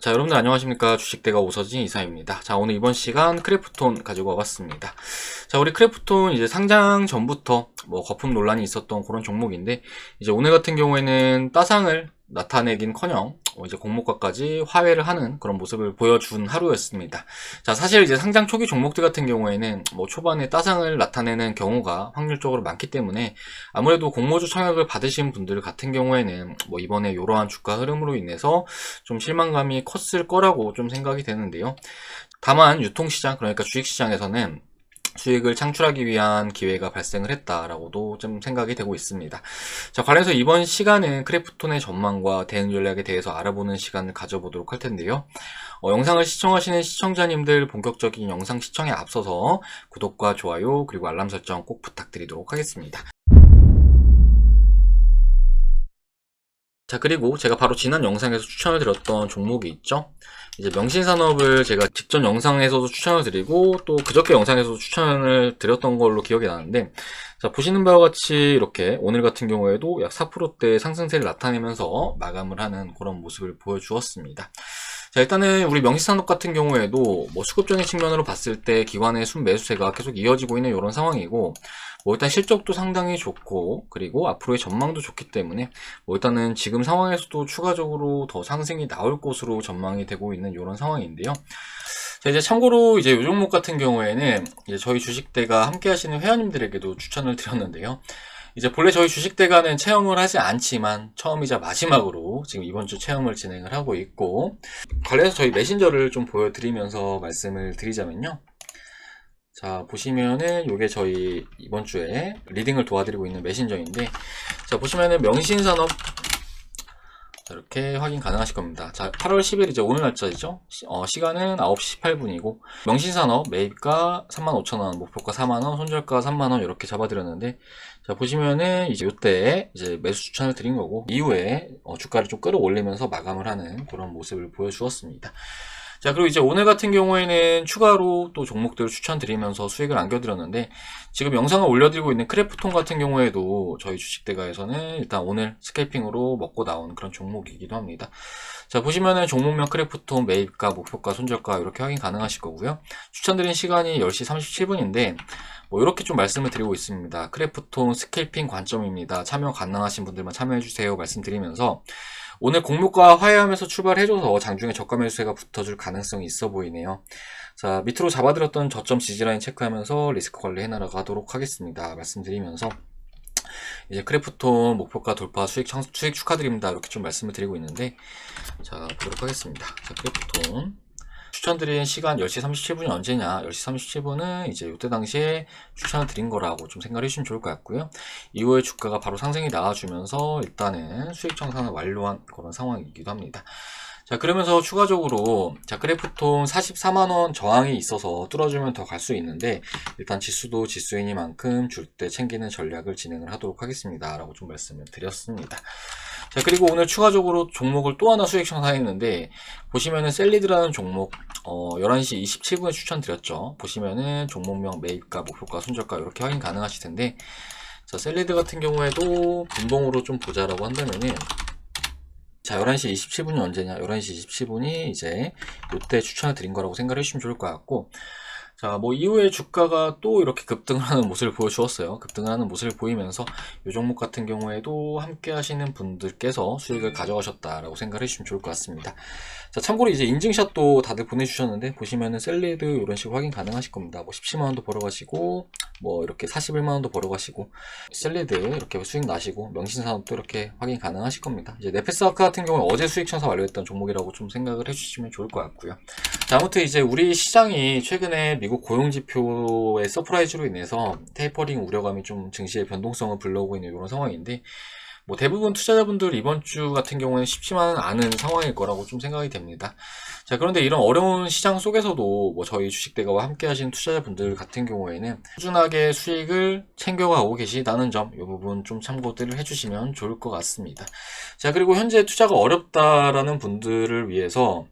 자, 여러분들 안녕하십니까. 주식대가 오서진 이사입니다. 자, 오늘 이번 시간 크래프톤 가지고 와봤습니다. 자, 우리 크래프톤 이제 상장 전부터 거품 논란이 있었던 그런 종목인데, 이제 오늘 같은 경우에는 따상을 나타내긴커녕 이제 공모가까지 화해를 하는 그런 모습을 보여준 하루였습니다. 자, 사실 이제 상장 초기 종목들 같은 경우에는 초반에 따상을 나타내는 경우가 확률적으로 많기 때문에 아무래도 공모주 청약을 받으신 분들 같은 경우에는 이번에 이러한 주가 흐름으로 인해서 좀 실망감이 컸을 거라고 좀 생각이 되는데요. 다만 유통시장, 그러니까 주식시장에서는 수익을 창출하기 위한 기회가 발생을 했다라고도 좀 생각이 되고 있습니다. 자, 관련해서 이번 시간은 크래프톤의 전망과 대응 전략에 대해서 알아보는 시간을 가져보도록 할 텐데요. 영상을 시청하시는 시청자님들 본격적인 영상 시청에 앞서서 구독과 좋아요 그리고 알람 설정 꼭 부탁드리도록 하겠습니다. 자, 그리고 제가 바로 지난 영상에서 추천을 드렸던 종목이 있죠. 이제 명신산업을 제가 직전 영상에서도 추천을 드리고 또 그저께 영상에서도 추천을 드렸던 걸로 기억이 나는데, 자, 보시는 바와 같이 이렇게 오늘 같은 경우에도 약 4%대 상승세를 나타내면서 마감을 하는 그런 모습을 보여주었습니다. 자, 일단은 우리 명신산업 같은 경우에도 수급적인 측면으로 봤을 때 기관의 순매수세가 계속 이어지고 있는 이런 상황이고, 일단 실적도 상당히 좋고 그리고 앞으로의 전망도 좋기 때문에 일단은 지금 상황에서도 추가적으로 더 상승이 나올 것으로 전망이 되고 있는 이런 상황인데요. 자, 이제 참고로 이제 이 종목 같은 경우에는 이제 저희 주식대가 함께 하시는 회원님들에게도 추천을 드렸는데요. 이제 본래 저희 주식대가는 체험을 하지 않지만 처음이자 마지막으로 지금 이번 주 체험을 진행을 하고 있고, 관련해서 저희 메신저를 좀 보여드리면서 말씀을 드리자면요. 자, 보시면은 요게 저희 이번 주에 리딩을 도와드리고 있는 메신저인데, 자, 보시면은 명신산업 이렇게 확인 가능하실 겁니다. 자, 8월 10일 이제 오늘 날짜이죠. 시간은 9시 18분이고 명신산업 매입가 35,000원, 목표가 4만원, 손절가 3만원 이렇게 잡아드렸는데, 자, 보시면은 이제 요때 이제 매수 추천을 드린 거고 이후에 주가를 좀 끌어올리면서 마감을 하는 그런 모습을 보여주었습니다. 자, 그리고 이제 오늘 같은 경우에는 추가로 또 종목들을 추천드리면서 수익을 안겨드렸는데, 지금 영상을 올려드리고 있는 크래프톤 같은 경우에도 저희 주식대가에서는 일단 오늘 스케이핑으로 먹고 나온 그런 종목이기도 합니다. 자, 보시면은 종목명 크래프톤 매입가, 목표가, 손절가 이렇게 확인 가능하실 거고요. 추천드린 시간이 10시 37분인데 이렇게 좀 말씀을 드리고 있습니다. 크래프톤 스케이핑 관점입니다. 참여 가능하신 분들만 참여해주세요 말씀드리면서, 오늘 공모가 화해하면서 출발해줘서 장중에 저가 매수세가 붙어줄 가능성이 있어 보이네요. 자, 밑으로 잡아드렸던 저점 지지라인 체크하면서 리스크 관리 해나가도록 하겠습니다 말씀드리면서, 이제 크래프톤 목표가 돌파 수익 축하드립니다 이렇게 좀 말씀을 드리고 있는데, 자, 보도록 하겠습니다. 자, 크래프톤 추천드린 시간 10시 37분이 언제냐, 10시 37분은 이제 이때 당시에 추천을 드린 거라고 좀 생각을 해주시면 좋을 것 같고요. 이후에 주가가 바로 상승이 나와주면서 일단은 수익 정산을 완료한 그런 상황이기도 합니다. 자, 그러면서 추가적으로 자, 크래프톤 44만원 저항이 있어서 뚫어주면 더 갈 수 있는데, 일단 지수도 지수이니만큼 줄 때 챙기는 전략을 진행을 하도록 하겠습니다 라고 좀 말씀을 드렸습니다. 자, 그리고 오늘 추가적으로 종목을 또 하나 수익 청산했는데, 보시면은 셀리드라는 종목 11시 27분에 추천드렸죠. 보시면은 종목명 매입가, 목표가, 손절가 이렇게 확인 가능하실 텐데, 자, 셀리드 같은 경우에도 분봉으로 좀 보자라고 한다면은, 자, 11시 27분이 언제냐, 11시 27분이 이제 이때 추천을 드린 거라고 생각을 해주시면 좋을 것 같고, 자, 이후에 주가가 또 이렇게 급등을 하는 모습을 보여주었어요. 급등을 하는 모습을 보이면서 이 종목 같은 경우에도 함께 하시는 분들께서 수익을 가져가셨다라고 생각을 해주시면 좋을 것 같습니다. 자, 참고로 이제 인증샷도 다들 보내주셨는데, 보시면은 셀리드 이런 식으로 확인 가능하실 겁니다. 17만원도 벌어가시고, 이렇게 41만원도 벌어가시고, 셀리드 이렇게 수익 나시고, 명신산업도 이렇게 확인 가능하실 겁니다. 이제 네페스아크 같은 경우는 어제 수익 청산 완료했던 종목이라고 좀 생각을 해주시면 좋을 것 같고요. 자, 아무튼 이제 우리 시장이 최근에 미국 고용지표의 서프라이즈로 인해서 테이퍼링 우려감이 좀 증시의 변동성을 불러오고 있는 이런 상황인데, 대부분 투자자분들 이번 주 같은 경우에는 쉽지만은 않은 상황일 거라고 좀 생각이 됩니다. 자, 그런데 이런 어려운 시장 속에서도 저희 주식대가와 함께 하시는 투자자분들 같은 경우에는 꾸준하게 수익을 챙겨가고 계시다는 점, 이 부분 좀 참고들을 해주시면 좋을 것 같습니다. 자, 그리고 현재 투자가 어렵다라는 분들을 위해서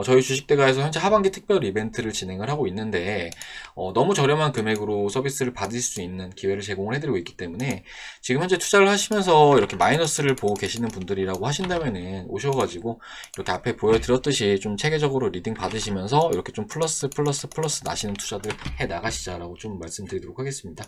저희 주식대가에서 현재 하반기 특별 이벤트를 진행을 하고 있는데 너무 저렴한 금액으로 서비스를 받을 수 있는 기회를 제공을 해드리고 있기 때문에 지금 현재 투자를 하시면서 이렇게 마이너스를 보고 계시는 분들이라고 하신다면은 오셔가지고 이렇게 앞에 보여드렸듯이 좀 체계적으로 리딩 받으시면서 이렇게 좀 플러스 나시는 투자들 해 나가시자라고 좀 말씀드리도록 하겠습니다.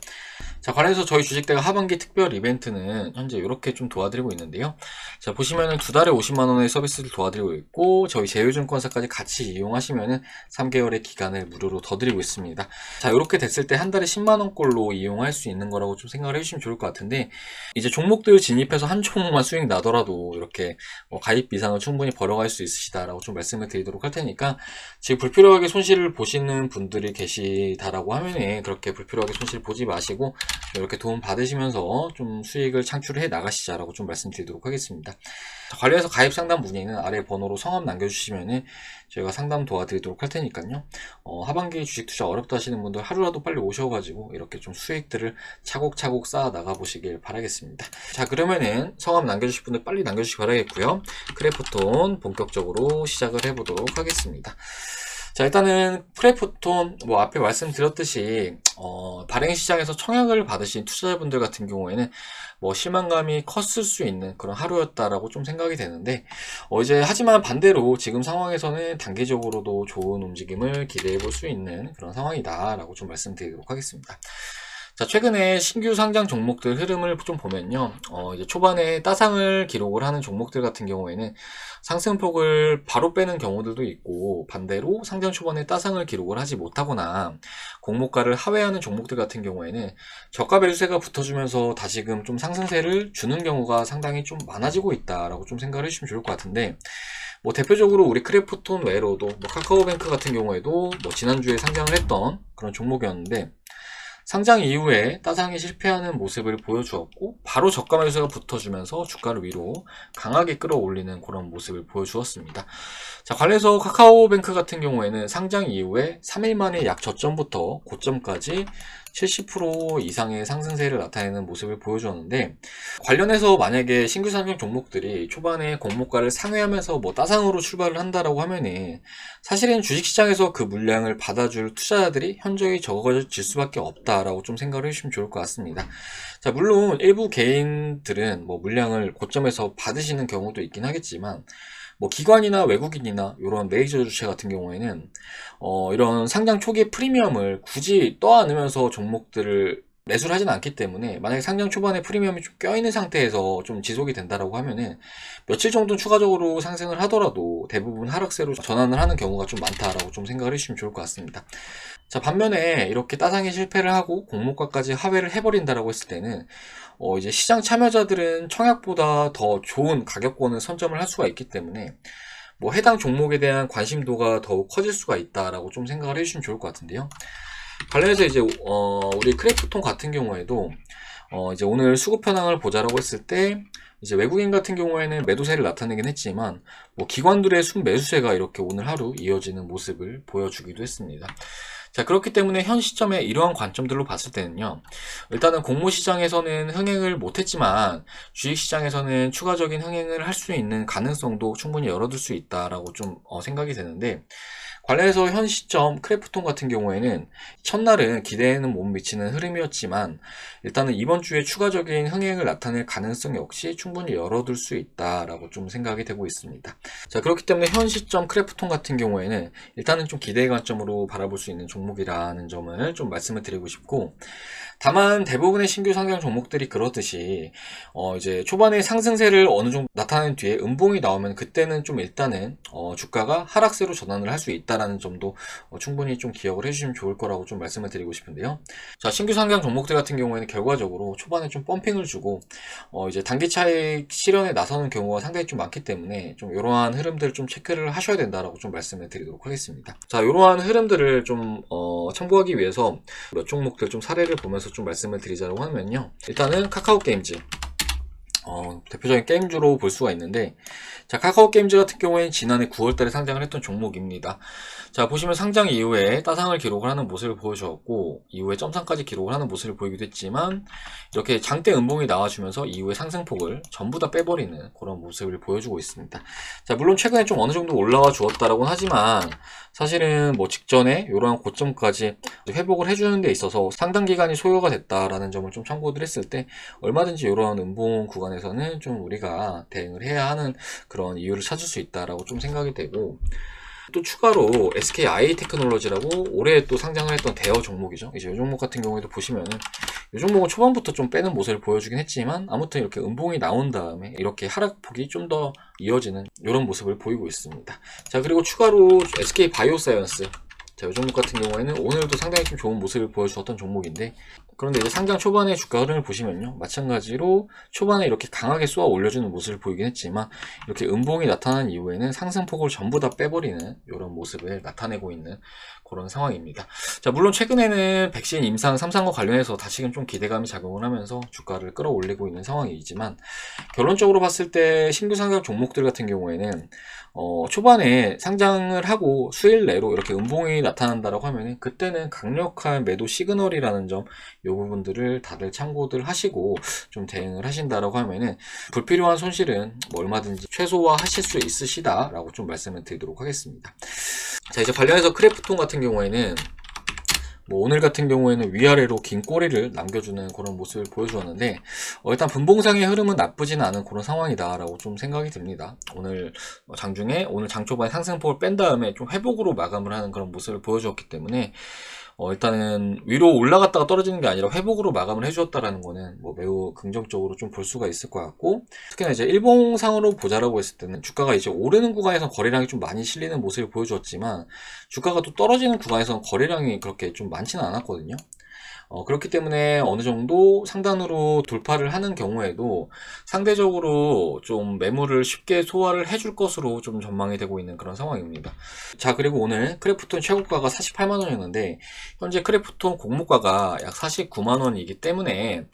자, 관련해서 저희 주식대가 하반기 특별 이벤트는 현재 이렇게 좀 도와드리고 있는데요. 자, 보시면은 2달에 50만원의 서비스를 도와드리고 있고 저희 제휴증권사까지 같이 이용하시면은 3개월의 기간을 무료로 더 드리고 있습니다. 자, 이렇게 됐을 때 한 달에 10만원꼴로 이용할 수 있는 거라고 좀 생각을 해주시면 좋을 것 같은데 이제 종목들 진입해서 한 종목만 수익 나더라도 이렇게 가입 비상을 충분히 벌어갈 수 있으시다라고 좀 말씀을 드리도록 할 테니까 지금 불필요하게 손실을 보시는 분들이 계시다라고 하면은 그렇게 불필요하게 손실 보지 마시고 이렇게 도움 받으시면서 좀 수익을 창출해 나가시자라고 좀 말씀드리도록 하겠습니다. 자, 관련해서 가입 상담 문의는 아래 번호로 성함 남겨주시면은 저희가 상담 도와드리도록 할 테니까요. 하반기 주식 투자 어렵다 하시는 분들 하루라도 빨리 오셔가지고 이렇게 좀 수익들을 차곡차곡 쌓아 나가 보시길 바라겠습니다. 자, 그러면은 성함 남겨주실 분들 빨리 남겨주시기 바라겠고요. 크래프톤 본격적으로 시작을 해보도록 하겠습니다. 자, 일단은 크래프톤 앞에 말씀드렸듯이 발행시장에서 청약을 받으신 투자자분들 같은 경우에는 실망감이 컸을 수 있는 그런 하루였다라고 좀 생각이 되는데 이제 하지만 반대로 지금 상황에서는 단기적으로도 좋은 움직임을 기대해 볼 수 있는 그런 상황이다라고 좀 말씀드리도록 하겠습니다. 자, 최근에 신규 상장 종목들 흐름을 좀 보면요. 이제 초반에 따상을 기록을 하는 종목들 같은 경우에는 상승폭을 바로 빼는 경우들도 있고 반대로 상장 초반에 따상을 기록을 하지 못하거나 공모가를 하회하는 종목들 같은 경우에는 저가 매수세가 붙어주면서 다시금 좀 상승세를 주는 경우가 상당히 좀 많아지고 있다라고 좀 생각을 해주시면 좋을 것 같은데 대표적으로 우리 크래프톤 외로도 카카오뱅크 같은 경우에도 지난주에 상장을 했던 그런 종목이었는데 상장 이후에 따상이 실패하는 모습을 보여주었고 바로 저가 매수가 붙어주면서 주가를 위로 강하게 끌어올리는 그런 모습을 보여주었습니다. 자, 관련해서 카카오뱅크 같은 경우에는 상장 이후에 3일 만에 약 저점부터 고점까지 70% 이상의 상승세를 나타내는 모습을 보여주었는데 관련해서 만약에 신규 상장 종목들이 초반에 공모가를 상회하면서 따상으로 출발을 한다라고 하면은 사실은 주식시장에서 그 물량을 받아줄 투자자들이 현저히 적어질 수밖에 없다라고 좀 생각을 해주시면 좋을 것 같습니다. 자, 물론 일부 개인들은 물량을 고점에서 받으시는 경우도 있긴 하겠지만 기관이나 외국인이나 이런 메이저 주체 같은 경우에는 이런 상장 초기의 프리미엄을 굳이 떠안으면서 종목들을 매수를 하지는 않기 때문에 만약에 상장 초반에 프리미엄이 좀 껴있는 상태에서 좀 지속이 된다라고 하면은 며칠 정도 추가적으로 상승을 하더라도 대부분 하락세로 전환을 하는 경우가 좀 많다라고 좀 생각을 해주시면 좋을 것 같습니다. 자, 반면에 이렇게 따상에 실패를 하고 공모가까지 하회를 해버린다라고 했을 때는 이제 시장 참여자들은 청약보다 더 좋은 가격권을 선점을 할 수가 있기 때문에 해당 종목에 대한 관심도가 더욱 커질 수가 있다라고 좀 생각을 해주시면 좋을 것 같은데요. 관련해서 이제 우리 크래프톤 같은 경우에도 이제 오늘 수급 현황을 보자라고 했을 때 이제 외국인 같은 경우에는 매도세를 나타내긴 했지만 기관들의 순매수세가 이렇게 오늘 하루 이어지는 모습을 보여주기도 했습니다. 자, 그렇기 때문에 현 시점에 이러한 관점들로 봤을 때는요, 일단은 공모시장에서는 흥행을 못했지만 주식시장에서는 추가적인 흥행을 할 수 있는 가능성도 충분히 열어둘 수 있다라고 좀 생각이 되는데 관련해서 현 시점 크래프톤 같은 경우에는 첫날은 기대에는 못 미치는 흐름이었지만 일단은 이번 주에 추가적인 흥행을 나타낼 가능성 역시 충분히 열어둘 수 있다라고 좀 생각이 되고 있습니다. 자, 그렇기 때문에 현 시점 크래프톤 같은 경우에는 일단은 좀 기대의 관점으로 바라볼 수 있는 종목이라는 점을 좀 말씀을 드리고 싶고 다만 대부분의 신규 상장 종목들이 그렇듯이 이제 초반에 상승세를 어느 정도 나타낸 뒤에 음봉이 나오면 그때는 좀 일단은 주가가 하락세로 전환을 할 수 있다라는 점도 충분히 좀 기억을 해주시면 좋을 거라고 좀 말씀을 드리고 싶은데요. 자, 신규 상장 종목들 같은 경우에는 결과적으로 초반에 좀 펌핑을 주고 이제 단기 차익 실현에 나서는 경우가 상당히 좀 많기 때문에 좀 이러한 흐름들을 좀 체크를 하셔야 된다라고 좀 말씀을 드리도록 하겠습니다. 자, 이러한 흐름들을 좀 참고하기 위해서 몇 종목들 좀 사례를 보면서 좀 말씀을 드리자고 하면요. 일단은 카카오 게임즈 대표적인 게임주로 볼 수가 있는데, 자, 카카오 게임즈 같은 경우에는 지난해 9월달에 상장을 했던 종목입니다. 자, 보시면 상장 이후에 따상을 기록을 하는 모습을 보여주었고, 이후에 점상까지 기록을 하는 모습을 보이기도 했지만, 이렇게 장대 음봉이 나와주면서 이후에 상승폭을 전부 다 빼버리는 그런 모습을 보여주고 있습니다. 자, 물론 최근에 좀 어느 정도 올라와 주었다라고는 하지만, 사실은 뭐 직전에 이러한 고점까지 회복을 해주는 데 있어서 상당 기간이 소요가 됐다라는 점을 좀 참고를 했을 때, 얼마든지 이런 음봉 구간에서는 좀 우리가 대응을 해야 하는 그런 이유를 찾을 수 있다라고 좀 생각이 되고, 또 추가로 SK IT테크놀로지라고 올해 또 상장을 했던 대여 종목이죠. 이제 이 종목 같은 경우에도 보시면은 이 종목은 초반부터 좀 빼는 모습을 보여주긴 했지만, 아무튼 이렇게 음봉이 나온 다음에 이렇게 하락폭이 좀 더 이어지는 이런 모습을 보이고 있습니다. 자, 그리고 추가로 SK 바이오사이언스, 자, 이 종목 같은 경우에는 오늘도 상당히 좀 좋은 모습을 보여주었던 종목인데, 그런데 이제 상장 초반의 주가 흐름을 보시면요, 마찬가지로 초반에 이렇게 강하게 쏘아 올려주는 모습을 보이긴 했지만, 이렇게 음봉이 나타난 이후에는 상승폭을 전부 다 빼버리는 이런 모습을 나타내고 있는 그런 상황입니다. 자, 물론 최근에는 백신 임상 3상과 관련해서 다시금 좀 기대감이 작용을 하면서 주가를 끌어올리고 있는 상황이지만, 결론적으로 봤을 때 신규 상장 종목들 같은 경우에는 초반에 상장을 하고 수일 내로 이렇게 음봉이 나타난다라고 하면은, 그때는 강력한 매도 시그널이라는 점, 이 부분들을 다들 참고들 하시고 좀 대응을 하신다라고 하면은, 불필요한 손실은 뭐 얼마든지 최소화하실 수 있으시다라고 좀 말씀을 드리도록 하겠습니다. 자, 이제 관련해서 크래프톤 같은 경우에는 뭐 오늘 같은 경우에는 위아래로 긴 꼬리를 남겨주는 그런 모습을 보여주었는데, 일단 분봉상의 흐름은 나쁘진 않은 그런 상황이다 라고 좀 생각이 듭니다. 오늘 장중에 오늘 장초반에 상승폭을 뺀 다음에 좀 회복으로 마감을 하는 그런 모습을 보여주었기 때문에, 일단은 위로 올라갔다가 떨어지는 게 아니라 회복으로 마감을 해주었다라는 거는 뭐 매우 긍정적으로 좀 볼 수가 있을 것 같고, 특히나 이제 일봉상으로 보자라고 했을 때는 주가가 이제 오르는 구간에서 거래량이 좀 많이 실리는 모습을 보여주었지만, 주가가 또 떨어지는 구간에서는 거래량이 그렇게 좀 많지는 않았거든요. 그렇기 때문에 어느 정도 상단으로 돌파를 하는 경우에도 상대적으로 좀 매물을 쉽게 소화를 해줄 것으로 좀 전망이 되고 있는 그런 상황입니다. 자, 그리고 오늘 크래프톤 최고가가 48만원이었는데, 현재 크래프톤 공모가가 약 49만원이기 때문에,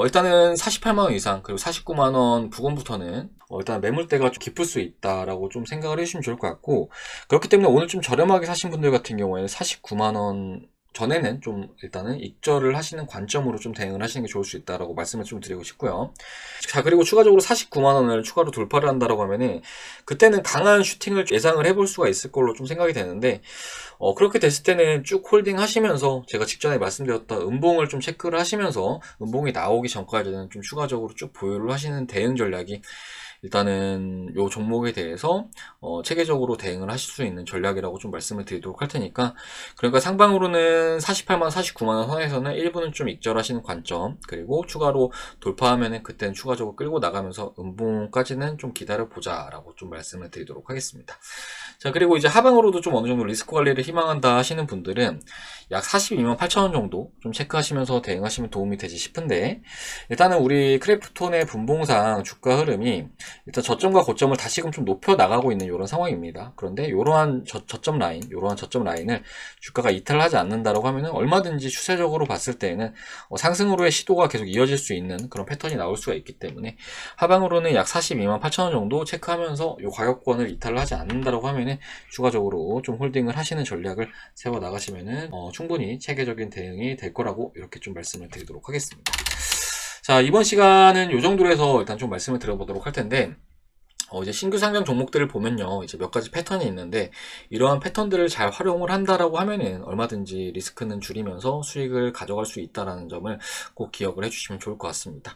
일단은 48만원 이상, 그리고 49만원 부근부터는 일단 매물대가 좀 깊을 수 있다라고 좀 생각을 해주시면 좋을 것 같고, 그렇기 때문에 오늘 좀 저렴하게 사신 분들 같은 경우에는 49만원 전에는 좀 일단은 익절을 하시는 관점으로 좀 대응을 하시는 게 좋을 수 있다라고 말씀을 좀 드리고 싶고요. 자, 그리고 추가적으로 49만원을 추가로 돌파를 한다라고 하면은, 그때는 강한 슈팅을 예상을 해볼 수가 있을 걸로 좀 생각이 되는데, 그렇게 됐을 때는 쭉 홀딩 하시면서, 제가 직전에 말씀드렸던 음봉을 좀 체크를 하시면서 음봉이 나오기 전까지는 좀 추가적으로 쭉 보유를 하시는 대응 전략이, 일단은 요 종목에 대해서 체계적으로 대응을 하실 수 있는 전략이라고 좀 말씀을 드리도록 할 테니까, 그러니까 상방으로는 48만 49만원 선에서는 일부는 좀 익절하시는 관점, 그리고 추가로 돌파하면은 그때는 추가적으로 끌고 나가면서 음봉까지는 좀 기다려보자 라고 좀 말씀을 드리도록 하겠습니다. 자, 그리고 이제 하방으로도 좀 어느 정도 리스크 관리를 희망한다 하시는 분들은 약 42만 8천원 정도 좀 체크하시면서 대응하시면 도움이 되지 싶은데, 일단은 우리 크래프톤의 분봉상 주가 흐름이 일단 저점과 고점을 다시금 좀 높여 나가고 있는 이런 상황입니다. 그런데 이러한 저점 라인을 주가가 이탈을 하지 않는다라고 하면은, 얼마든지 추세적으로 봤을 때에는 상승으로의 시도가 계속 이어질 수 있는 그런 패턴이 나올 수가 있기 때문에, 하방으로는 약 42만 8천원 정도 체크하면서 이 가격권을 이탈을 하지 않는다라고 하면은 추가적으로 좀 홀딩을 하시는 전략을 세워 나가시면은 충분히 체계적인 대응이 될 거라고 이렇게 좀 말씀을 드리도록 하겠습니다. 자, 이번 시간은 이 정도로 해서 일단 좀 말씀을 드려보도록 할 텐데, 이제 신규 상장 종목들을 보면요, 이제 몇 가지 패턴이 있는데, 이러한 패턴들을 잘 활용을 한다라고 하면은 얼마든지 리스크는 줄이면서 수익을 가져갈 수 있다라는 점을 꼭 기억을 해주시면 좋을 것 같습니다.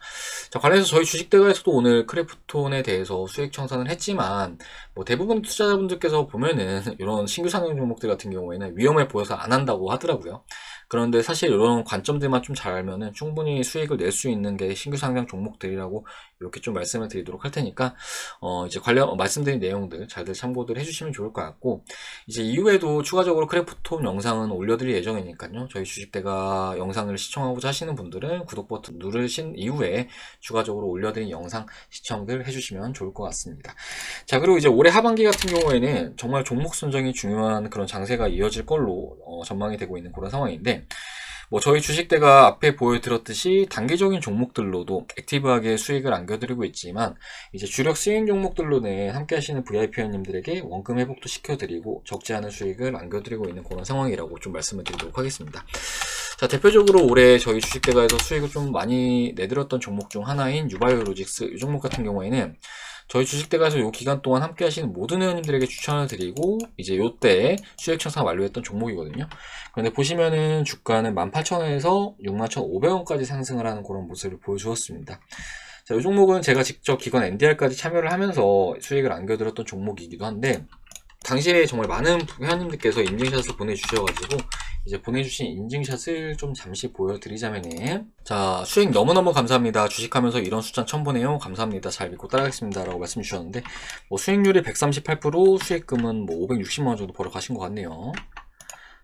자, 관련해서 저희 주식대가에서도 오늘 크래프톤에 대해서 수익 청산을 했지만, 뭐 대부분 투자자분들께서 보면은 이런 신규 상장 종목들 같은 경우에는 위험해 보여서 안 한다고 하더라고요. 그런데 사실 이런 관점들만 좀 잘 알면은 충분히 수익을 낼 수 있는 게 신규 상장 종목들이라고 이렇게 좀 말씀을 드리도록 할 테니까, 이제 관련 말씀드린 내용들 잘들 참고들 해주시면 좋을 것 같고, 이제 이후에도 추가적으로 크래프톤 영상은 올려드릴 예정이니까요. 저희 주식대가 영상을 시청하고자 하시는 분들은 구독 버튼 누르신 이후에 추가적으로 올려드린 영상 시청들 해주시면 좋을 것 같습니다. 자, 그리고 이제 올해 하반기 같은 경우에는 정말 종목 선정이 중요한 그런 장세가 이어질 걸로 전망이 되고 있는 그런 상황인데, 저희 주식대가 앞에 보여드렸듯이 단기적인 종목들로도 액티브하게 수익을 안겨드리고 있지만 이제 주력 스윙 종목들로는 함께 하시는 VIP 회원님들에게 원금 회복도 시켜드리고 적지 않은 수익을 안겨드리고 있는 그런 상황이라고 좀 말씀을 드리도록 하겠습니다. 자, 대표적으로 올해 저희 주식대가에서 수익을 좀 많이 내드렸던 종목 중 하나인 유바이오로직스 이 종목 같은 경우에는 저희 주식대가에서 이 기간 동안 함께 하시는 모든 회원님들에게 추천을 드리고 이제 요때 수익 청산 완료했던 종목이거든요. 그런데 보시면은 주가는 18,000원에서 61,500원까지 상승을 하는 그런 모습을 보여주었습니다. 자, 이 종목은 제가 직접 기관 NDR까지 참여를 하면서 수익을 안겨드렸던 종목이기도 한데 당시에 정말 많은 회원님들께서 인증샷을 보내주셔가지고 이제 보내주신 인증샷을 좀 잠시 보여드리자면은 자, 수익 너무너무 감사합니다. 주식하면서 이런 숫자 처음 보네요. 감사합니다. 잘 믿고 따라가겠습니다. 라고 말씀 주셨는데 수익률이 138%, 수익금은 560만원 정도 벌어 가신 것 같네요.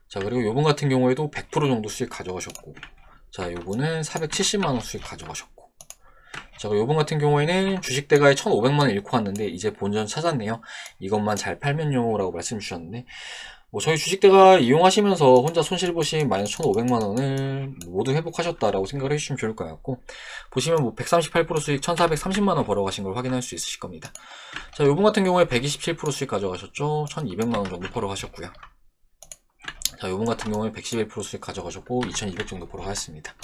자, 그리고 요번 같은 경우에도 100% 정도 수익 가져가셨고 자, 요거는 470만원 수익 가져가셨고 자, 요번 같은 경우에는 주식대가에 1,500만원 잃고 왔는데 이제 본전 찾았네요. 이것만 잘 팔면요 라고 말씀 주셨는데 저희 주식대가 이용하시면서 혼자 손실 보신 마이너스 1,500만원을 모두 회복하셨다라고 생각을 해주시면 좋을 것 같고 보시면 138% 수익 1,430만원 벌어가신 걸 확인할 수 있으실 겁니다. 자, 요번 같은 경우에 127% 수익 가져가셨죠. 1,200만원 정도 벌어가셨고요. 자, 요번 같은 경우에 111% 수익 가져가셨고 2,200 정도 벌어가셨습니다.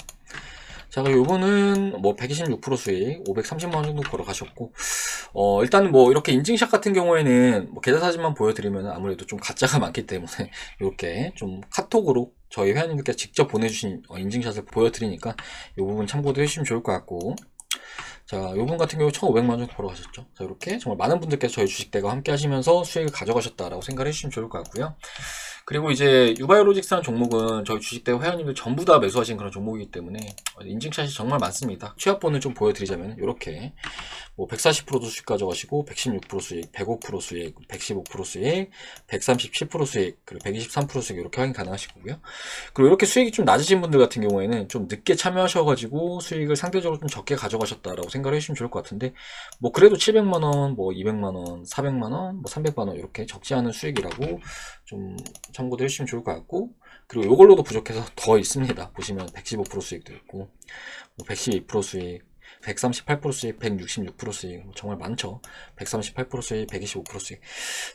자, 요거는 126% 수익 530만원 정도 벌어가셨고 일단은 이렇게 인증샷 같은 경우에는 계좌 사진만 보여드리면 아무래도 좀 가짜가 많기 때문에 이렇게 좀 카톡으로 저희 회원님들께서 직접 보내주신 인증샷을 보여드리니까 이 부분 참고도 해주시면 좋을 것 같고 자, 요분 같은 경우 1,500만원 정도 벌어가셨죠. 자, 이렇게 정말 많은 분들께서 저희 주식대가 함께 하시면서 수익을 가져가셨다라고 생각을 해주시면 좋을 것 같고요. 그리고 이제 유바이오로직스라는 종목은 저희 주식대 회원님들 전부 다 매수하신 그런 종목이기 때문에 인증샷이 정말 많습니다. 취합본을 좀 보여드리자면 이렇게 140%도 수익 가져가시고 116% 수익, 105% 수익, 115% 수익, 137% 수익, 그리고 123% 수익 이렇게 확인 가능하실 거고요. 그리고 이렇게 수익이 좀 낮으신 분들 같은 경우에는 좀 늦게 참여하셔가지고 수익을 상대적으로 좀 적게 가져가셨다라고 생각을 해주시면 좋을 것 같은데 그래도 700만원, 200만원, 400만원, 300만원 이렇게 적지 않은 수익이라고 좀 참고도 해주시면 좋을 것 같고 그리고 이걸로도 부족해서 더 있습니다. 보시면 115% 수익도 있고 112% 수익, 138% 수익, 166% 수익 정말 많죠. 138% 수익, 125% 수익.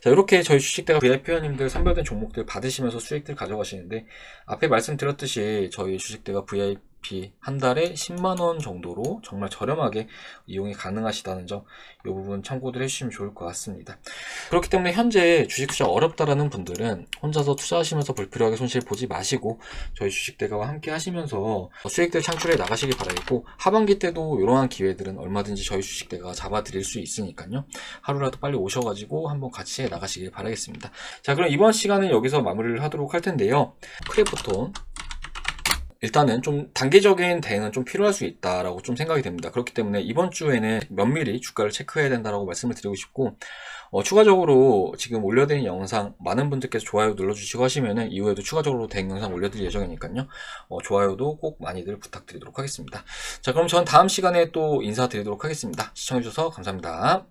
자, 이렇게 저희 주식대가 VIP 회원님들 선별된 종목들 받으시면서 수익들 가져가시는데 앞에 말씀드렸듯이 저희 주식대가 VIP 한 달에 10만원 정도로 정말 저렴하게 이용이 가능하시다는 점 이 부분 참고들 해주시면 좋을 것 같습니다. 그렇기 때문에 현재 주식 투자 어렵다라는 분들은 혼자서 투자하시면서 불필요하게 손실 보지 마시고 저희 주식대가와 함께 하시면서 수익들 창출해 나가시길 바라겠고 하반기 때도 이러한 기회들은 얼마든지 저희 주식대가 잡아드릴 수 있으니까요. 하루라도 빨리 오셔가지고 한번 같이 해 나가시길 바라겠습니다. 자, 그럼 이번 시간은 여기서 마무리를 하도록 할 텐데요. 크리프톤 일단은 좀 단기적인 대응은 좀 필요할 수 있다라고 좀 생각이 됩니다. 그렇기 때문에 이번 주에는 면밀히 주가를 체크해야 된다라고 말씀을 드리고 싶고 추가적으로 지금 올려드린 영상 많은 분들께서 좋아요 눌러주시고 하시면은 이후에도 추가적으로 대응 영상 올려드릴 예정이니까요. 좋아요도 꼭 많이들 부탁드리도록 하겠습니다. 자, 그럼 전 다음 시간에 또 인사드리도록 하겠습니다. 시청해주셔서 감사합니다.